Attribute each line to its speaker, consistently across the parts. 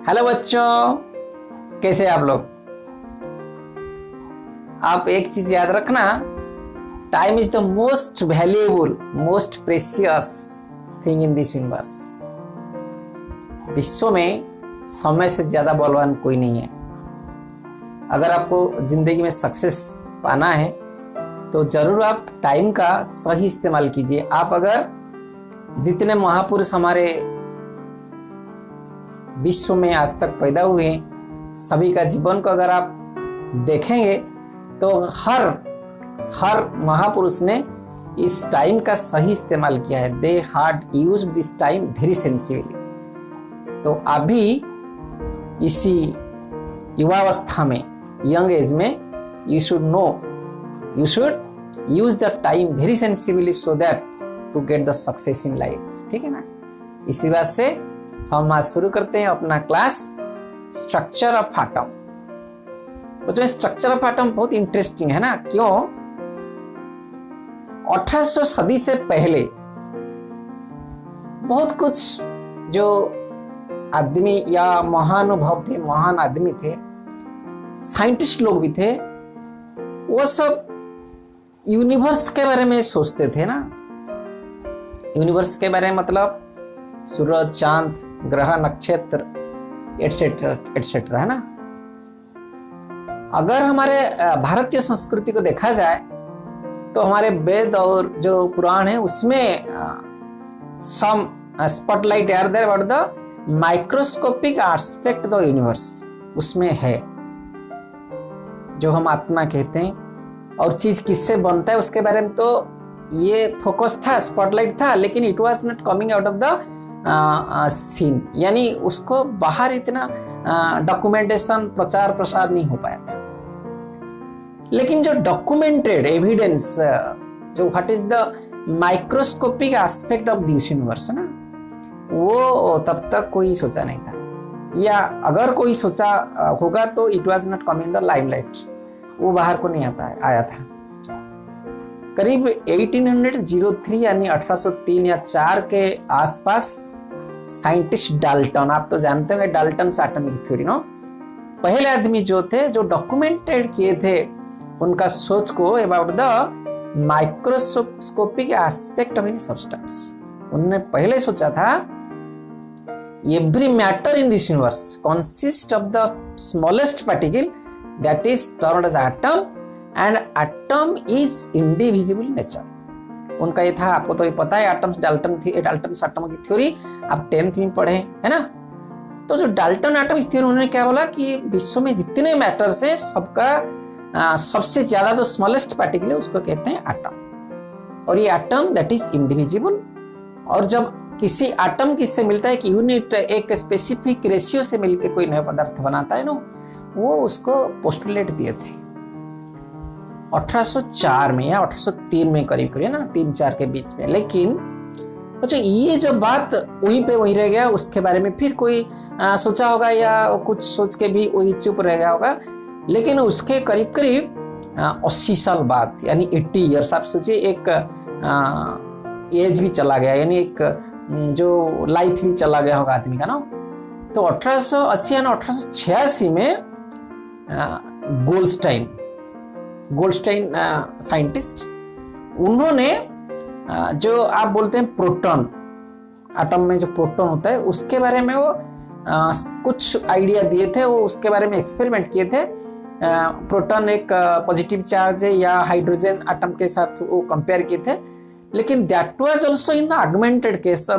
Speaker 1: Hello बच्चों, कैसे आप लोग। आप एक चीज याद रखना, time is the most valuable, most precious thing in this universe. विश्व में समय से ज्यादा बलवान कोई नहीं है। अगर आपको जिंदगी में सक्सेस पाना है तो जरूर आप टाइम का सही इस्तेमाल कीजिए। आप अगर जितने महापुरुष हमारे विश्व में आज तक पैदा हुए हैं, सभी का जीवन को अगर आप देखेंगे तो हर महापुरुष ने इस टाइम का सही इस्तेमाल किया है। They had used this time very sensibly. तो अभी इसी युवावस्था में, यंग एज में, you should use the time very sensibly so that to get the success in life. ठीक है ना। इसी बात से हम आज शुरू करते हैं अपना क्लास स्ट्रक्चर ऑफ एटम। बच्चों, स्ट्रक्चर ऑफ एटम बहुत इंटरेस्टिंग है ना। क्यों? 1800 सदी से पहले बहुत कुछ जो आदमी या महानुभव थे, महान आदमी थे, साइंटिस्ट लोग भी थे, वो सब यूनिवर्स के बारे में सोचते थे ना। यूनिवर्स के बारे में मतलब सूरज, चांद, ग्रह, नक्षत्र, एटसेट्रा एटसेट्रा, है ना। अगर हमारे भारतीय संस्कृति को देखा जाए तो हमारे वेद और जो पुराण है उसमें some spotlight are there about the microscopic aspect the universe. उसमें है जो हम आत्मा कहते हैं और चीज किससे बनता है उसके बारे में तो ये फोकस था, स्पॉटलाइट था, लेकिन it was not coming out of the scene, यानी उसको बाहर इतना डॉक्यूमेंटेशन, प्रचार प्रसार नहीं हो पाया था। लेकिन जो डॉक्यूमेंटेड एविडेंस, जो what is the microscopic aspect of this universe ना, वो तब तक कोई सोचा नहीं था, या अगर कोई सोचा होगा तो it was not coming the limelight, वो बाहर को नहीं आया था। करीब 1803 यानी 1803 या 4 के आसपास साइंटिस्ट डाल्टन, आप तो जानते होंगे डाल्टन एटॉमिक थ्योरी, नो, पहले आदमी जो थे, जो डॉक्यूमेंटेड किए थे उनका सोच को about the microscopic aspect of any substance. उन्होंने पहले सोचा था every matter in this universe consist of the smallest particle that is termed as atom and atom is indivisible nature. उनका ये था, आपको तो ये पता है, डाल्टन एटम की थ्योरी आप 10th में पढ़े, है ना। तो जो डाल्टन एटम थ्योरी, उन्होंने क्या बोला कि विश्व में जितने मैटर्स है सबका सबसे ज्यादा जो स्मॉलेस्ट पार्टिकल है उसको कहते हैं एटम, और ये एटम दैट इज इंडिविजिबल। और जब किसी एटम किससे मिलता है कि यूनिट एक स्पेसिफिक रेशियो से मिलकर कोई नया पदार्थ बनाता है ना, वो उसको पोस्टुलेट दिए थे 1804 में या 1803 में करीब करीब ना, 3-4 के बीच में। लेकिन अच्छा, ये जब बात वहीं पे वहीं रह गया, उसके बारे में फिर कोई सोचा होगा या कुछ सोच के भी वही चुप रह गया होगा। लेकिन उसके करीब करीब 80 साल बाद, यानी 80 ईयर्स, आप सोचिए एक एज भी चला गया, यानी एक जो लाइफ भी चला गया होगा आदमी का ना। तो 1880 या 1886 में गोल्डस्टाइन साइंटिस्ट, उन्होंने जो आप बोलते हैं प्रोटॉन, एटम में जो प्रोटॉन होता है उसके बारे में वो कुछ आइडिया दिए थे। वो उसके बारे में एक्सपेरिमेंट किए थे। प्रोटॉन एक पॉजिटिव चार्ज है या हाइड्रोजन एटम के साथ वो कंपेयर किए थे। लेकिन that was also in the argumented case,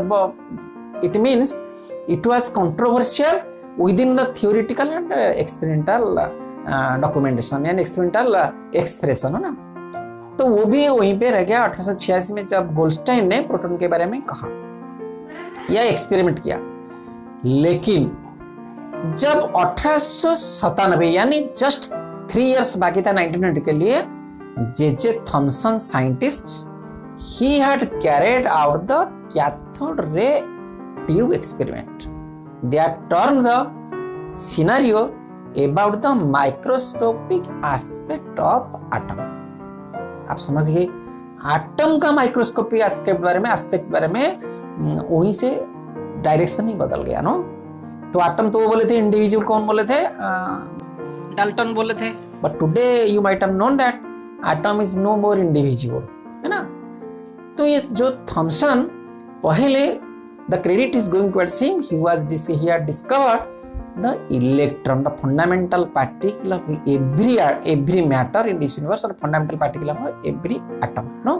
Speaker 1: it means it was controversial within the theoretical and experimental documentation यानी एक्सपेरिमेंटल एक्सप्रेशन, है ना। तो वो भी वहीं पे रह गया 1886 में, जब गोल्डस्टाइन ने प्रोटॉन के बारे में कहा या एक्सपेरिमेंट किया। लेकिन जब 1897 यानी जस्ट 3 इयर्स बाकी था 1900 के लिए, J Thomson scientist, he had carried out the cathode ray tube experiment that turned the scenario about the microscopic aspect of atom। आप समझ गए, एटम का माइक्रोस्कोपिक एस्पेक्ट बारे में वहीं से डायरेक्शन ही बदल गया नो। तो एटम तो वो बोले थे इंडिविजुअल, कौन बोले थे? डाल्टन बोले थे। But today you might have known that atom is no more individual, है ना। तो ये जो थॉमसन पहले the credit is going towards him, he had discovered the electron, the fundamental particle of every matter in this universe, or fundamental particle of every atom, no.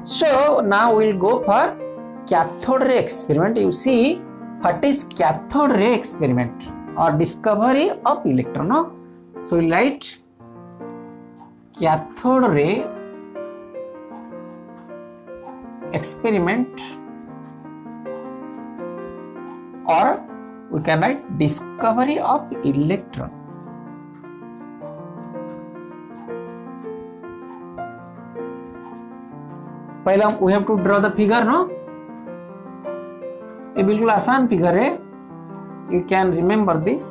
Speaker 1: So now we'll go for cathode ray experiment. You see what is cathode ray experiment or discovery of electron, no. So we'll write cathode ray experiment, or we can write discovery of electron. पहले we have to draw the figure, no. ये बिल्कुल आसान figure है, you can remember this.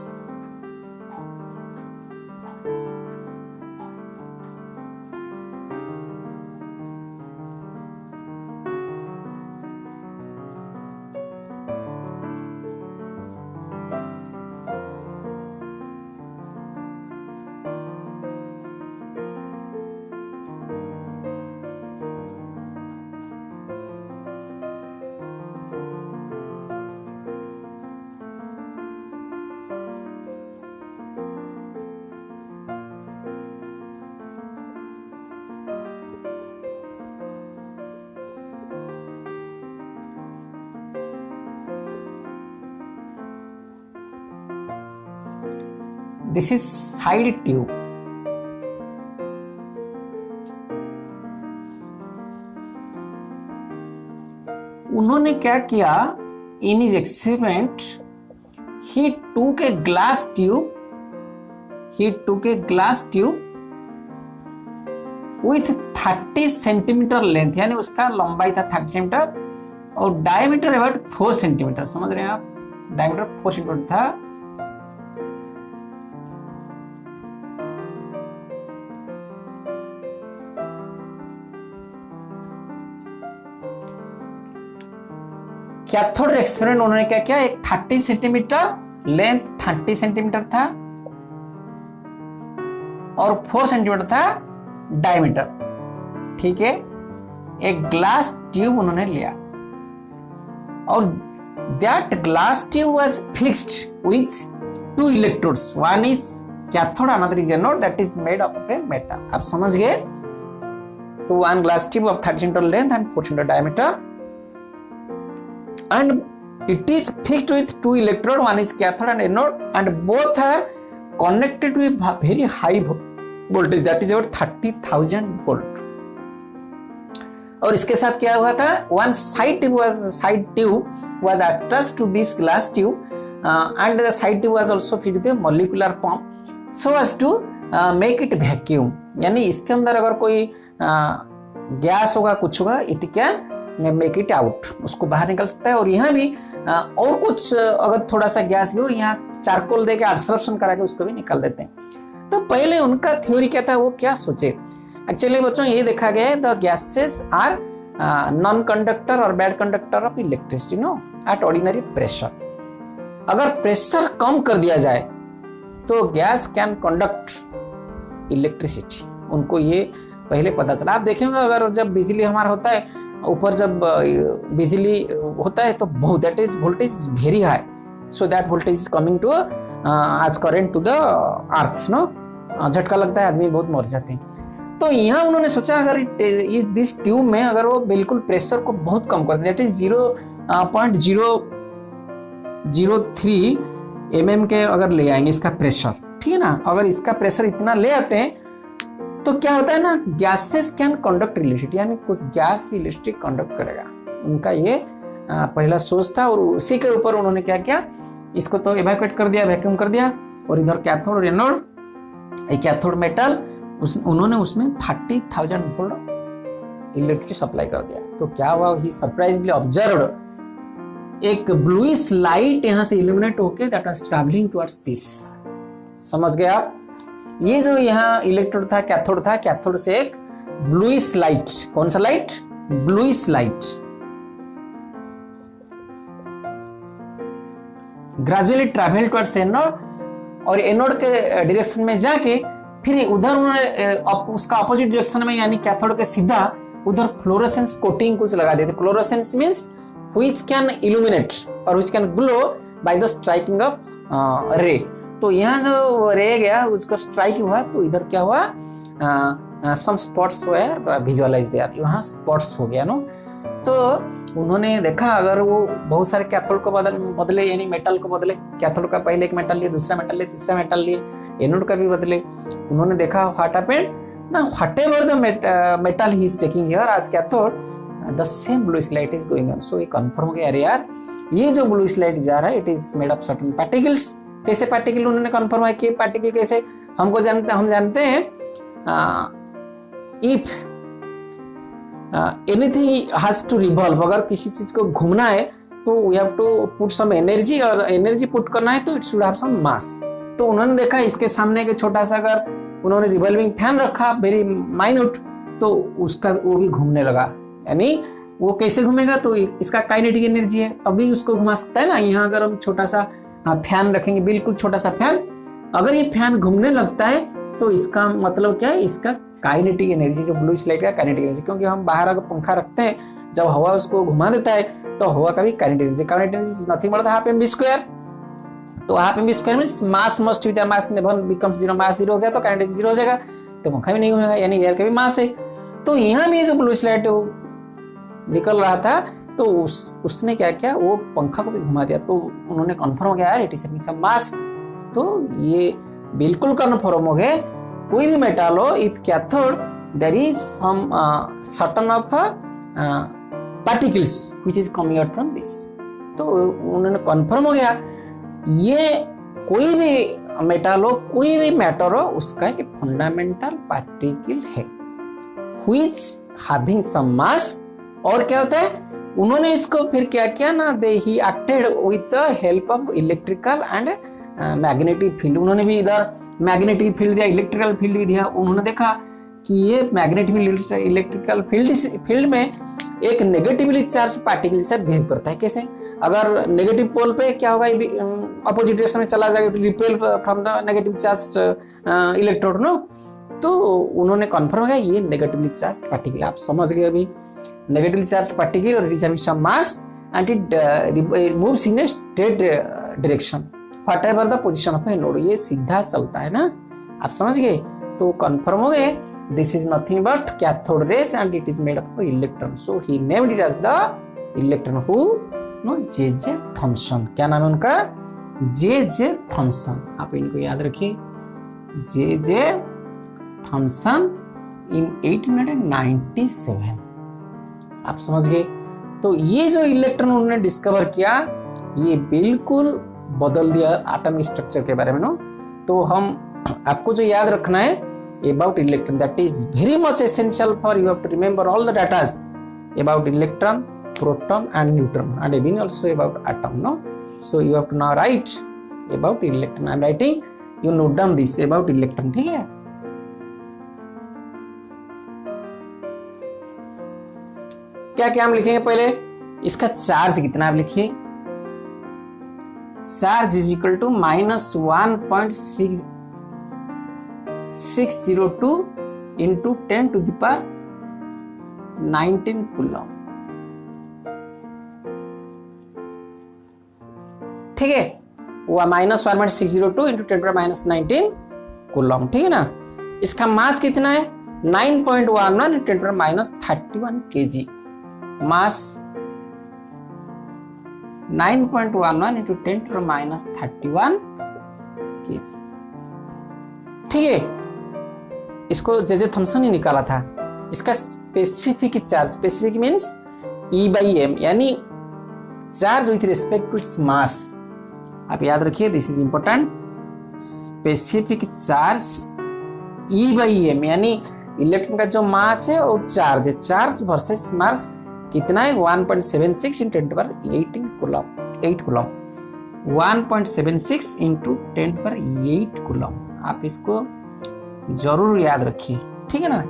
Speaker 1: This is side tube. उन्होंने क्या किया, in his experiment he took a glass tube with 30 centimetre length, यानी उसका लंबाई था 30 सेंटीमीटर और डायमीटर अबाउट 4 सेंटीमीटर, समझ रहे हैं आप, डायमीटर 4 सेंटीमीटर था। कैथोड एक्सपेरिमेंट उन्होंने क्या किया, एक 30 सेंटीमीटर लेंथ 30 सेंटीमीटर था और 4 सेंटीमीटर था डायमीटर, ठीक है। एक ग्लास ट्यूब उन्होंने लिया और that glass tube was fixed with 2 electrodes, one is cathode another is anode, that is made up of a metal. आप समझ गए? तो one glass tube of 30 centimetre length and 4 centimetre diameter, and it is fixed with 2 electrode, one is cathode and anode, and both are connected with very high voltage, that is about 30,000 volt। और इसके साथ क्या हुआ था, one side tube was attached to this glass tube, and the side tube was also fitted with a molecular pump so as to make it vacuum, यानी इसके अंदर अगर कोई गैस होगा, कुछ होगा, it can make it out, उसको बाहर निकल सकता है। और यहाँ भी और कुछ अगर थोड़ा सा गैस भी हो, यहाँ चारकोल देके एब्सॉर्प्शन करा के उसको भी निकाल देते हैं। तो पहले उनका थ्योरी क्या था, वो क्या सोचे। एक्चुअली बच्चों ये देखा गया है, the gases are non conductor और bad conductor of electricity, no, at ordinary pressure. अगर प्रेशर कम कर दिया जाए तो गैस कैन कंडक्ट इलेक्ट्रिसिटी, उनको ये पहले पता चला। आप देखेंगे अगर जब बिजली हमारा होता है, ऊपर जब बिजली होता है तो बहुत, that is voltage is very high, so that voltage is coming to as current to the earth, no, झटका लगता है, आदमी बहुत मर जाते हैं। तो यहाँ उन्होंने सोचा अगर दिस ट्यूब में अगर वो बिल्कुल प्रेशर को बहुत कम कर दे, दैट इज 0.003 mm के अगर ले आएंगे इसका प्रेशर, ठीक है ना। अगर इसका प्रेशर इतना ले आते हैं तो क्या होता है ना, गैसेस कैन कंडक्ट इलेक्ट्रिसिटी, यानी कुछ गैस भी इलेक्ट्रिसिटी कंडक्ट करेगा। उनका ये पहला सोच था और उसी के ऊपर उन्होंने क्या किया, इसको तो इवैक्यूएट कर दिया, वैक्यूम कर दिया, और इधर कैथोड और एनोड, एक कैथोड मेटल उन्होंने उसमें 30,000 वोल्ट इलेक्ट्रिसिटी सप्लाई कर दिया। तो क्या हुआ, ही सरप्राइजली ऑब्जर्व्ड एक ब्लूइश लाइट यहाँ से इल्यूमिनेट होके that was travelling towards this. समझ गए आप? ये जो यहाँ इलेक्ट्रोड था, कैथोड से एक ब्लूइश लाइट, कौन सा light, bluish light, gradually travel towards anode और एनोड के डायरेक्शन में जाके फिर उधर उन्होंने उसका अपोजिट डायरेक्शन में यानी कैथोड के सीधा उधर फ्लोरोसेंस कोटिंग कुछ लगा देते। Fluorescence means which can illuminate और which can glow by the striking of ray. तो यहाँ जो रे गया उसको स्ट्राइक हुआ तो इधर क्या हुआ सम स्पॉट्स वेयर विजुअलाइज देयर, यहाँ स्पॉट्स हो गया नो। तो उन्होंने देखा अगर वो बहुत सारे कैथोड को बदले यानी मेटल को बदले, कैथोड का पहले एक मेटल लिए, दूसरा मेटल लिए, तीसरा मेटल लिए, एनोड का भी बदले। उन्होंने देखा व्हाट हैपेंड ना, whatever the metal he is taking here as cathode the same bluish light is going on. So ये कंफर्म हो गया अरे यार ये जो ब्लूइश लाइट जा रहा है it is made of certain particles. कैसे पार्टिकल उन्होंने कंफर्म है कि पार्टिकल कैसे हम जानते हैं if anything has to revolve, अगर किसी चीज को घूमना है तो we have to put some energy, और एनर्जी पुट करना है तो it should have some mass. तो उन्होंने देखा इसके सामने एक छोटा सा अगर उन्होंने रिवॉल्विंग फैन रखा वेरी माइन्यूट तो उसका वो भी घूमने लगा, यानी वो कैसे घूमेगा तो इसका काइनेटिक एनर्जी है तभी उसको घुमा सकता है ना। यहाँ अगर हम छोटा सा फैन रखेंगे, बिल्कुल छोटा सा फैन, अगर ये फैन घूमने लगता है तो इसका मतलब क्या है, इसका काइनेटिक एनर्जी जो ब्लूइश लाइट का काइनेटिक एनर्जी, क्योंकि हम बाहर अगर पंखा रखते हैं जब हवा उसको घुमा देता है तो हवा का भी kinetic energy, kinetic energy nothing but half M B square. तो half M B square means mass must with mass never becomes zero, mass zero हो गया तो काइनेटिक जीरो हो जाएगा, तो पंखा भी नहीं घूमेगा, यानी एयर का भी मास है। तो यहाँ भी जो ब्लूइश लाइट निकल रहा था तो उसने क्या किया, वो पंखा को भी घुमा दिया। तो उन्होंने कन्फर्म हो गया यार it is having some mass. तो ये बिल्कुल कन्फर्म हो गए कोई भी मेटल हो if cathode there is some certain of particles which is coming out from this. तो उन्होंने कन्फर्म हो गया ये कोई भी मेटल हो कोई भी मैटर हो उसका एक फंडामेंटल पार्टिकल है व्हिच हैविंग सम मास। और क्या होता है उन्होंने इसको फिर क्या किया ना, they he acted with the help of electrical and magnetic field. उन्होंने भी इधर मैग्नेटिक फील्ड दिया, इलेक्ट्रिकल फील्ड भी दिया। उन्होंने देखा कि ये मैग्नेटिक इलेक्ट्रिकल फील्ड में एक नेगेटिवली चार्ज पार्टिकल से बिहेव करता है। कैसे, अगर नेगेटिव पोल पे क्या होगा, अपोजिट डायरेक्शन में चला जाएगा, repel from the negative charge electrode no. तो उन्होंने कन्फर्म हो गया ये नेगेटिवली चार्ज पार्टिकल, आप समझ गए अभी, नेगेटिवली चार्ज पार्टिकल और it is having some mass and it moves in a straight direction whatever the position of anode. ये सीधा चलता है ना, आप समझ गए। तो कंफर्म हो गए this is nothing but cathode rays and it is made of electron. So he named it as the electron who no J Thomson. क्या नाम है उनका, जे थॉमसन। आप इनको याद रखिए, जे थॉमसन इन 1897। आप समझ गए। तो ये जो इलेक्ट्रॉन उन्होंने डिस्कवर किया ये बिल्कुल बदल दिया एटॉमिक स्ट्रक्चर के बारे में नो। तो हम आपको जो याद रखना है about electron, that is very much essential for you have to remember all the datas about electron, proton and neutron and even also about atom no. So you have to now write about electron. I am writing, you note down this about electron, ठीक है। क्या क्या हम लिखेंगे, पहले इसका charge कितना आप लिखिए, charge is equal to -1.602 into 10⁻19 coulomb, ठीक है। वो -1.602 इंटू 10⁻19 कूलम, ठीक है ना। इसका मास कितना है 9.11 इंटू 10⁻31 kg, मास 9.11 इंटू 10⁻31 kg, ठीक है। इसको जे थॉमसन ने निकाला था। इसका specific charge, specific means E/m, यानी charge with respect to its mass. आप याद रखिए, this is important. Specific charge E/m यानी इलेक्ट्रॉन का जो मास है और चार्ज है, चार्ज वर्सेस मास कितना है 1.76 into 10⁻18 coulomb, 8 coulomb, 1.76 into 10⁻8 coulomb. आप इसको जरूर याद रखिए, ठीक है ना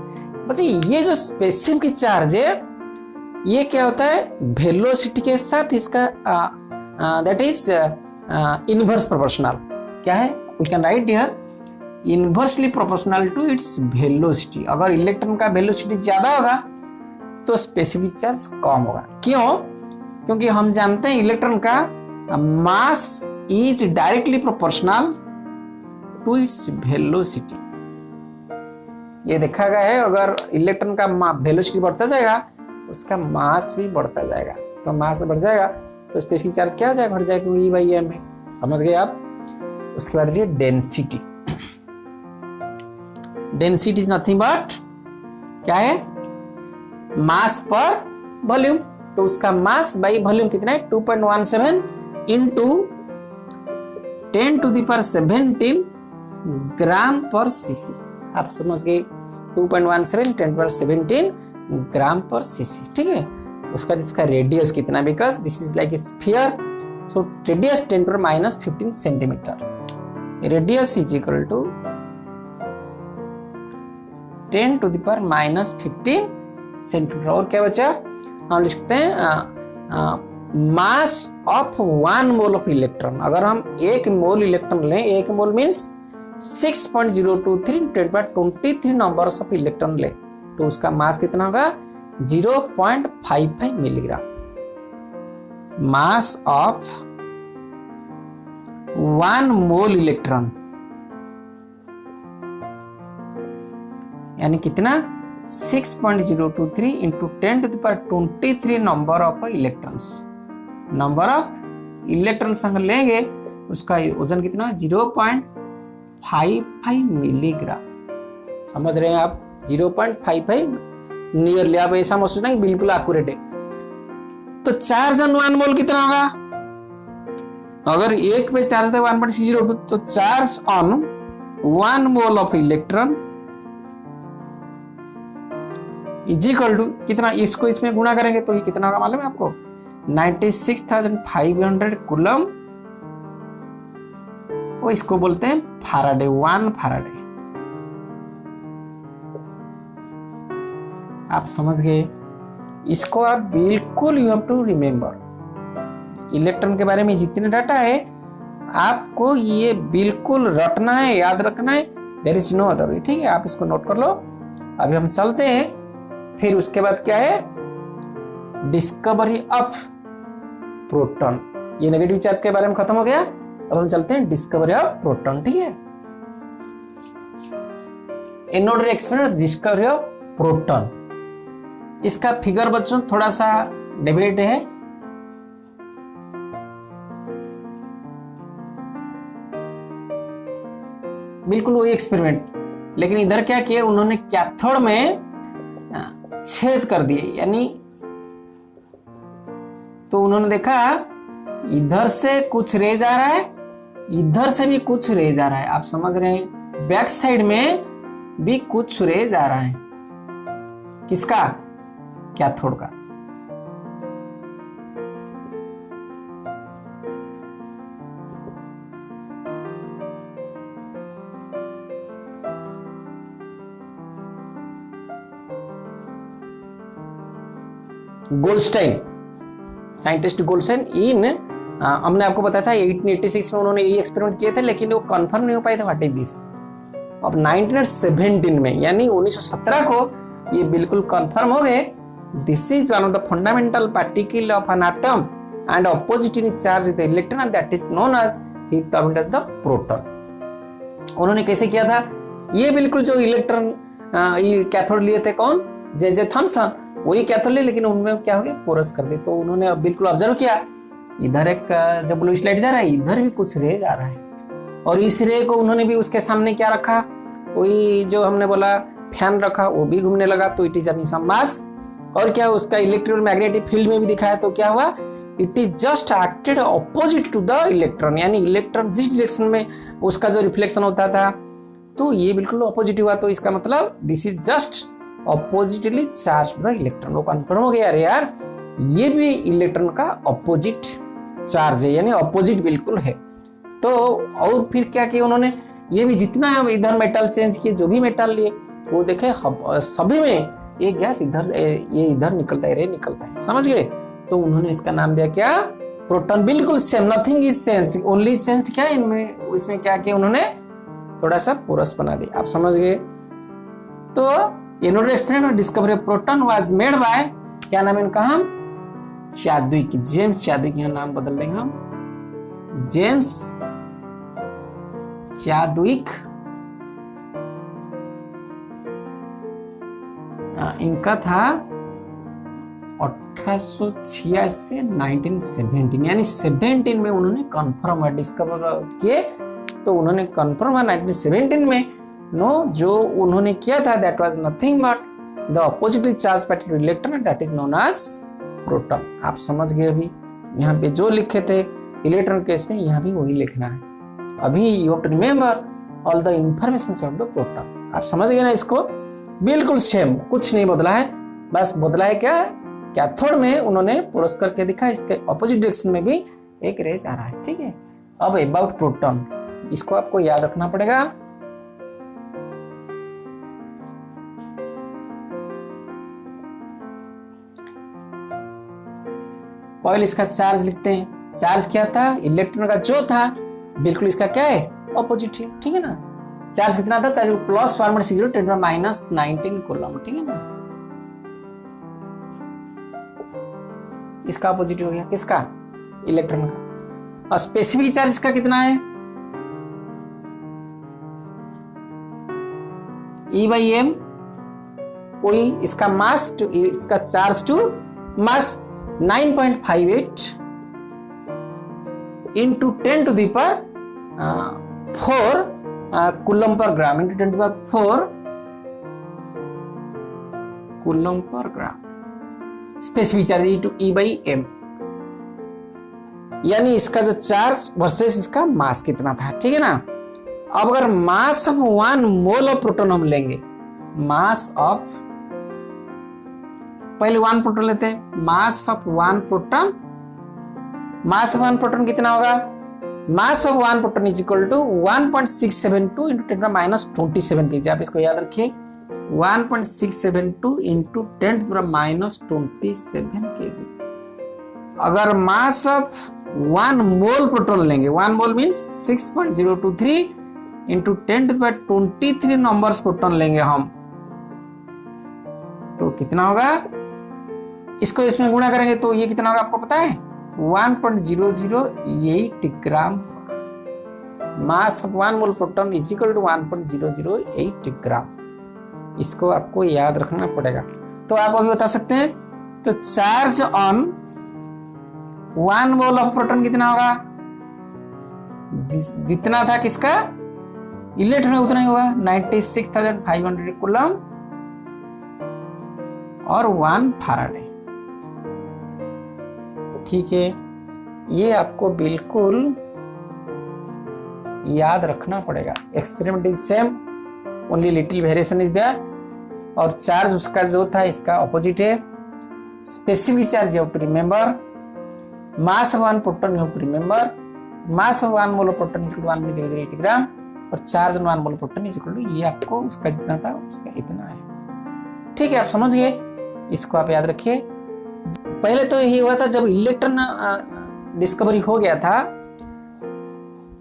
Speaker 1: बच्चे। ये जो स्पेसिफिक चार्ज है ये क्या होता है, वेलोसिटी के साथ इसका दैट इज इनवर्स प्रोपोर्शनल। क्या है? We can write here inversely proportional to its velocity. अगर इलेक्ट्रॉन का वेलोसिटी ज्यादा होगा तो स्पेसिफिक चार्ज कम होगा। क्यों? क्योंकि हम जानते हैं इलेक्ट्रॉन का mass is directly proportional to its velocity. ये देखा गया है, अगर इलेक्ट्रॉन का वेलोसिटी बढ़ता जाएगा उसका मास भी बढ़ता जाएगा। तो मास बढ़ जाएगा तो स्पेसिफिक चार्ज क्या हो जाएगा? घट जाएगा E/m में। समझ गए आप? उसके बाद ये density. Density is nothing but क्या है? मास पर वॉल्यूम। तो उसका मास बाई वॉल्यूम कितना है? 2.17 इंटू 10⁻17 ग्राम पर सीसी। आप समझ गए? 2.17 10⁻17 ग्राम पर सीसी। ठीक है। उसका इसका रेडियस कितना? Because this is like a sphere, so radius 10⁻−15 centimetre. Radius is equal to 10⁻−15 centimetre. और क्या बचा? हम लिखते हैं mass of 1 mole of electron. अगर हम 1 मोल इलेक्ट्रॉन लें, 1 mole means 6.023 10⁻23 numbers of electron लें, तो उसका मास कितना होगा? 0.55 milligram. Mass of 1 mole electron यानी कितना? 6.023 into 10⁻23 number of electrons. Number of electron संग लेंगे उसका वजन कितना? 0.55 मिलीग्राम। समझ रहे हैं आप? 0.55 नियरली। आप ऐसा मत सोचना कि बिल्कुल एक्यूरेट है। तो चार्ज ऑन 1 मोल कितना होगा? अगर 1 पे चार्ज है 1.002, तो charge on 1 mole of electron is equal to कितना? इसको इसमें गुणा करेंगे तो ये कितना होगा मालूम है आपको? 96,500 कूलम। वो इसको बोलते हैं फैराडे, 1 फैराडे। आप समझ गए? इसको आप बिल्कुल you have to remember. Electron के बारे में जितने डाटा है आपको ये बिल्कुल रटना है, याद रखना है। There is no other way. ठीक है, आप इसको नोट कर लो। अभी हम चलते हैं। फिर उसके बाद क्या है? Discovery of proton. ये नेगेटिव चार्ज के बारे में खत्म हो गया। अब हम चलते हैं डिस्कवरी ऑफ प्रोटॉन। ठीक है, एनोडर एक्सपेरिमेंट डिस्कवरी ऑफ प्रोटॉन। इसका फिगर बच्चों थोड़ा सा डिबेट है। बिल्कुल वही एक्सपेरिमेंट, लेकिन इधर क्या किया उन्होंने? कैथोड में छेद कर दिए। यानी तो उन्होंने देखा इधर से कुछ रेज आ रहा है, इधर से भी कुछ रेज आ रहा है। आप समझ रहे हैं? बैक साइड में भी कुछ रेज आ रहा है। किसका? कैथोड का। गोल्डस्टाइन, साइंटिस्ट गोल्डस्टाइन इन हमने आपको बताया था 1886 में उन्होंने ये एक्सपेरिमेंट किए थे, लेकिन वो कंफर्म नहीं हो पाए थे व्हाट इज दिस। अब 1917 में यानी 1917 को ये बिल्कुल कंफर्म हो गए। This is one of the fundamental particle of an atom and opposite in charge with electron and that is known as he termed as the proton. उन्होंने कैसे किया था? ये बिल्कुल जो इलेक्ट्रॉन कैथोड लिए थे कौन? जे थॉमसन, वही कैथोड ले, लेकिन उनमें क्या हो गया? पोरस कर दी। तो उन्होंने बिल्कुल ऑब्जर्व किया इधर एक जब ब्लू लाइट जा रहा है, इधर भी कुछ रे जा रहा है। और इस रे को उन्होंने भी उसके सामने क्या रखा? वही जो हमने बोला फैन रखा, वो भी घूमने लगा। तो इट इज अ सम मास। और क्या उसका इलेक्ट्रिक मैग्नेटिक फील्ड में भी दिखाया। तो क्या हुआ? It is just acted opposite to the electron. यानी इलेक्ट्रॉन जिस डायरेक्शन में उसका जो रिफ्लेक्शन होता था तो ये बिल्कुल ऑपोजिट हुआ। तो इसका मतलब this is just oppositely charge the electron. वो कन्फर्म हो गया, अरे यार ये भी इलेक्ट्रॉन का ऑपोजिट चार्ज है, यानी ऑपोजिट बिल्कुल है। तो और फिर क्या किया उन्होंने? ये भी जितना है इधर मेटल चेंज किए, जो भी मेटल लिए वो देखे सभी में एक गैस इधर ये इधर निकलता है, रे निकलता है। समझ गए? तो उन्होंने इसका नाम दिया क्या? प्रोटॉन बिल्कुल same, nothing is changed, only changed क्या इनमें, इसमें क्या किया उन्होंने, थोड़ा सा पोरस बना दिया। आप समझ गए। तो in order to explain the discovery of proton was made by, क्या नाम है इनका, हम चाद्विक, जेम्स चाद्विक, यहाँ नाम बदल देंगे हम, जेम्स चाद्विक। इनका था 1886 से 1917, यानी 17 में उन्होंने कंफर्म डिस्कवर किए। तो उन्होंने कंफर्म 1917 में जो उन्होंने किया था, that was nothing but the oppositely charge particle electron, that is known as proton. आप समझ गए। अभी यहाँ पे जो लिखे थे इलेक्ट्रॉन केस में, यहाँ भी वही लिखना है। अभी you have to remember all the information of the proton. आप समझ गए ना इसको, बिल्कुल सेम, कुछ नहीं बदला है, बस बदला है क्या, कैथोड में उन्होंने पोरस करके दिखा, इसके ऑपोजिट डायरेक्शन में भी एक रेज आ रहा है। ठीक है। अब अबाउट प्रोटॉन, इसको आपको याद रखना पड़ेगा। पहले इसका चार्ज लिखते हैं। चार्ज क्या था, इलेक्ट्रॉन का जो था बिल्कुल इसका क्या है, ऑपोजिट है। ठीक है ना। चार्ज कितना था, चार्ज प्लस 1.60 10 माइनस 19 कूलम। ठीक है ना। इसका ऑपोजिट हो गया किसका, इलेक्ट्रॉन का। और स्पेसिफिक चार्ज इसका कितना है, E/m, कोई इसका मास टू इसका charge to mass 9.58 into 10 to the power 4 coulomb per gram into 10 to the power 4 coulomb per gram. Specific charge E/m, यानी इसका जो चार्ज वर्सेस इसका मास कितना था। ठीक है ना। अब अगर mass of 1 mole of proton हम लेंगे, मास ऑफ, पहले 1 प्रोटॉन लेते हैं, mass of 1 proton, mass of 1 proton कितना होगा, mass of 1 proton is equal to 1.672 into 10 minus 27 KG. आप इसको याद रखिए, 1.672 इंटू 10 माइनस 27 केजी। अगर मास ऑफ 1 मोल प्रोटॉन लेंगे, 1 mole means 6.023 into 10⁻23 numbers proton लेंगे हम, तो कितना होगा, इसको इसमें गुणा करेंगे तो ये कितना होगा आपको पता है, 1.008 gram. Mass of 1 mole proton is equal to 1.008 gram. इसको आपको याद रखना पड़ेगा। तो आप अभी बता सकते हैं, तो charge on 1 mole of proton कितना होगा, जितना था किसका, इलेक्ट्रॉन उतना ही होगा, 96,500 कूलम और 1 फैराडे। ठीक है, ये आपको बिल्कुल याद रखना पड़ेगा। Experiment is same, only little variation is there, और चार्ज उसका जो था इसका ऑपोजिट है। Specific charge you have to remember, mass of 1 proton you have to remember, mass of 1 mole proton is equal to 1.008 gram, और charge on 1 mole proton is equal to, ये आपको उसका जितना था उसका इतना है। ठीक है, आप समझ गए, इसको आप याद रखिए। पहले तो यही हुआ था, जब इलेक्ट्रॉन डिस्कवरी हो गया था,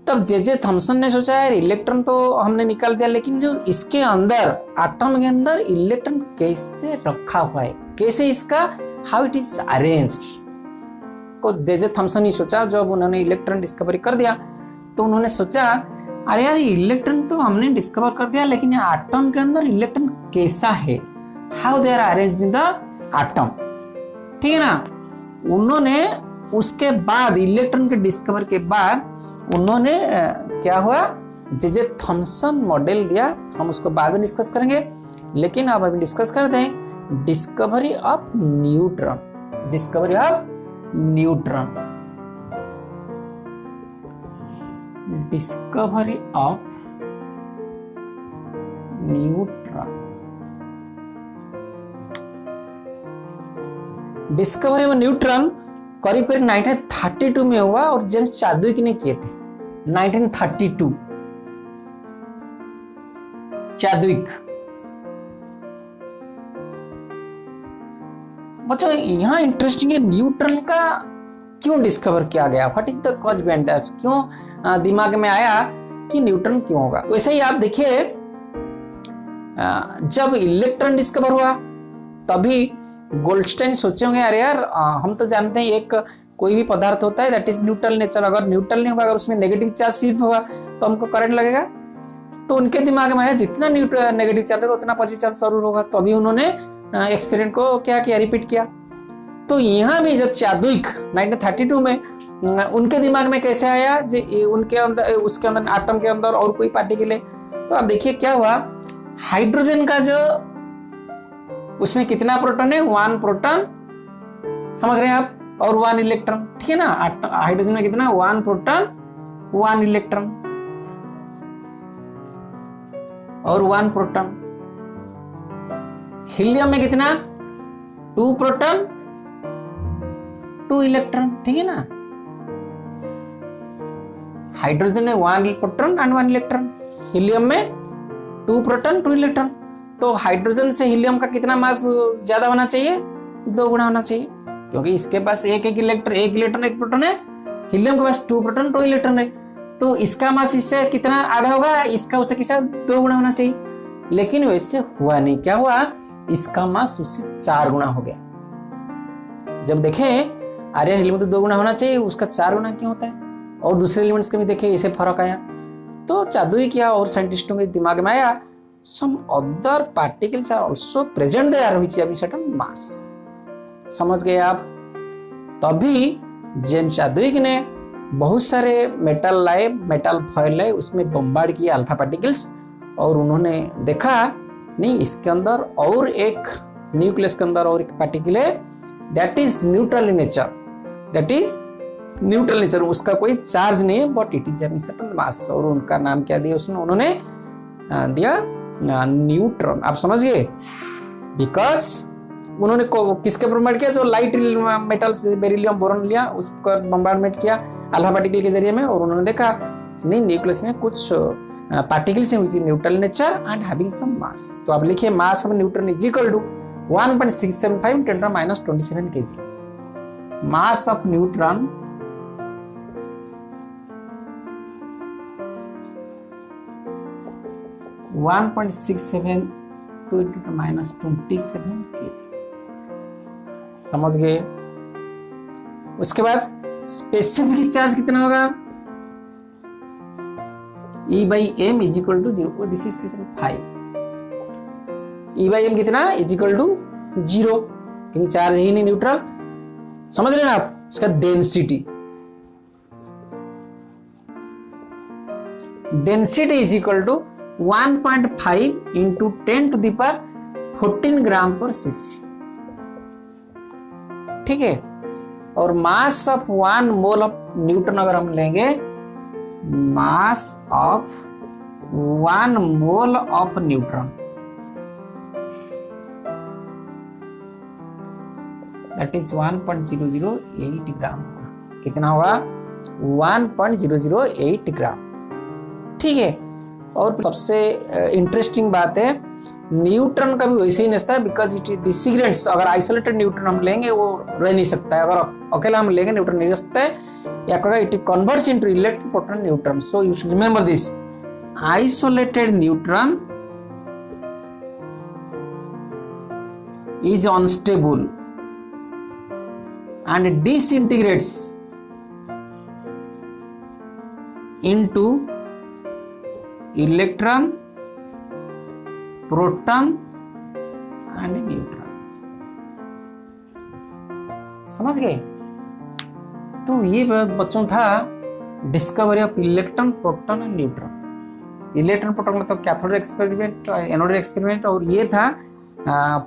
Speaker 1: तब जे थॉमसन ने सोचा है इलेक्ट्रॉन तो हमने निकाल दिया, लेकिन जो इसके अंदर, एटम के अंदर इलेक्ट्रॉन कैसे रखा हुआ है, कैसे इसका, हाउ इट इज अरेंज्ड, को जे थॉमसन ने सोचा। जब उन्होंने इलेक्ट्रॉन डिस्कवरी कर दिया तो उन्होंने सोचा, अरे यार इलेक्ट्रॉन तो हमने डिस्कवर कर दिया, लेकिन एटम के अंदर इलेक्ट्रॉन कैसा है, how they are arranged in the atom. ठीक है ना। उन्होंने उसके बाद, इलेक्ट्रॉन के डिस्कवर के बाद, उन्होंने क्या हुआ, जे थॉमसन मॉडल दिया। हम उसको बाद में डिस्कस करेंगे, लेकिन अब अभी डिस्कस करते हैं discovery of neutron. Discovery of neutron, discovery of neutron. Discovery of neutron करीब करीब 1932 में हुआ, और जेम्स चाद्विक ने किए थे 1932। चाद्विक। बच्चों यहाँ इंटरेस्टिंग है, न्यूट्रॉन का क्यों डिस्कवर किया गया, what is the cause behind that, क्यों दिमाग में आया कि न्यूट्रॉन क्यों होगा। वैसे ही आप देखिए जब इलेक्ट्रॉन डिस्कवर हुआ तभी गोल्डस्टाइन सोचे होंगे अरे यार हम तो जानते हैं एक कोई भी पदार्थ होता है दैट इज न्यूट्रल नेचर, अगर न्यूट्रल नहीं होगा, अगर उसमें नेगेटिव चार्ज सिर्फ होगा तो हमको करंट लगेगा। तो उनके दिमाग में है जितना नेगेटिव चार्ज होगा उतना पॉजिटिव चार्ज जरूर होगा। तो अभी उन्होंने एक्सपेरिमेंट को क्या किया, रिपीट किया। तो यहाँ भी जब चाद्विक 1932 में उनके दिमाग में कैसे आया उनके अंदर उसके अंदर एटम के अंदर और कोई पार्टिकल है, तो आप देखिए क्या हुआ, हाइड्रोजन का जो उसमें कितना प्रोटॉन है, 1 प्रोटॉन, समझ रहे हैं आप, और 1 इलेक्ट्रॉन, ठीक है ना। हाइड्रोजन में कितना, 1 प्रोटॉन 1 इलेक्ट्रॉन और 1 प्रोटॉन। हीलियम में कितना, 2 प्रोटॉन 2 इलेक्ट्रॉन, ठीक है ना। हाइड्रोजन में 1 प्रोटॉन एंड 1 इलेक्ट्रॉन, हीलियम में 2 प्रोटॉन 2 इलेक्ट्रॉन। तो हाइड्रोजन से हीलियम का कितना मास ज्यादा होना चाहिए, 2 गुना होना चाहिए, क्योंकि इसके पास एक इलेक्ट्रॉन 1 प्रोटॉन है, हीलियम के पास 2 प्रोटॉन 2 इलेक्ट्रॉन है। तो इसका मास इससे कितना आधा होगा, इसका उससे कितना 2 गुना होना चाहिए। लेकिन वैसे हुआ नहीं, क्या हुआ, इसका मास उससे 4 गुना हो गया। जब देखें अरे हीलियम तो 2 गुना होना चाहिए, उसका 4 गुना क्यों होता है। और दूसरे एलिमेंट्स के भी देखे इसे फर्क आया। तो चाद्विक किया और साइंटिस्टों के दिमाग में आया some other particles are also present there which have certain mass, समझ गए आप। तभी जेम्स चाद्विक ने बहुत सारे मेटल लाए, मेटल फॉयल लाए, उसमें बम्बार्ड किए अल्फा पार्टिकल्स, और उन्होंने देखा नहीं इसके अंदर और एक न्यूक्लियस के अंदर और एक पार्टिकल है that is neutral in nature, that is neutral nature, उसका कोई चार्ज नहीं है but it is having certain मास। और उनका नाम क्या दिया उसने, उन्होंने दिया न्यूट्रॉन। आप समझ गए, बिकॉज उन्होंने किसके बम्बार्ड किया, जो लाइट मेटल्स बेरिलियम बोरॉन लिया, उसका बम्बार्डमेंट किया अल्फा पार्टिकल के जरिए में, और उन्होंने देखा नहीं न्यूक्लियस में कुछ पार्टिकल्स हैं which is neutral nature and having some mass. तो आप लिखिए mass of neutron is equal to 1.675 × 10⁻27 kg। Mass of neutron (1.672 × 10⁻27 kg। समझ गए। उसके बाद स्पेसिफिक चार्ज कितना होगा, E/m is equal to 0, this is 5। E/m कितना इज इक्वल टू 0, क्योंकि चार्ज ही नहीं न्यूट्रल, समझ रहे ना आप। इसका density is equal to 1.5 × 10⁻14 g/cc, ठीक है। और मास ऑफ 1 मोल ऑफ न्यूट्रॉन अगर हम लेंगे, mass of 1 mole of neutron that is 1.008 ग्राम। कितना होगा, 1.008 ग्राम, ठीक है। और सबसे इंटरेस्टिंग बात है, न्यूट्रॉन का भी वैसे ही नचता है, बिकॉज इट इज डिसग्रेड्स। अगर आइसोलेटेड न्यूट्रॉन हम लेंगे वो रह नहीं सकता है, अगर अकेला हम लेंगे न्यूट्रॉन नहीं रह सकता है, या कहेगा it converts into electron proton neutron. So you should remember this, isolated neutron is unstable and disintegrates into electron, proton and neutron। समझ गए। तो ये बच्चों था discovery of electron, proton and neutron. Electron proton मतलब कैथोड एक्सपेरिमेंट, एनोड एक्सपेरिमेंट, और ये था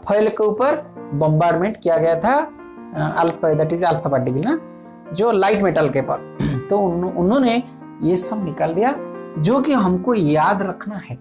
Speaker 1: फॉयल के ऊपर बम्बार्डमेंट किया गया था alpha, that is alpha particle ना, जो लाइट मेटल के पर। तो उन्होंने ये सब निकाल दिया जो कि हमको याद रखना है।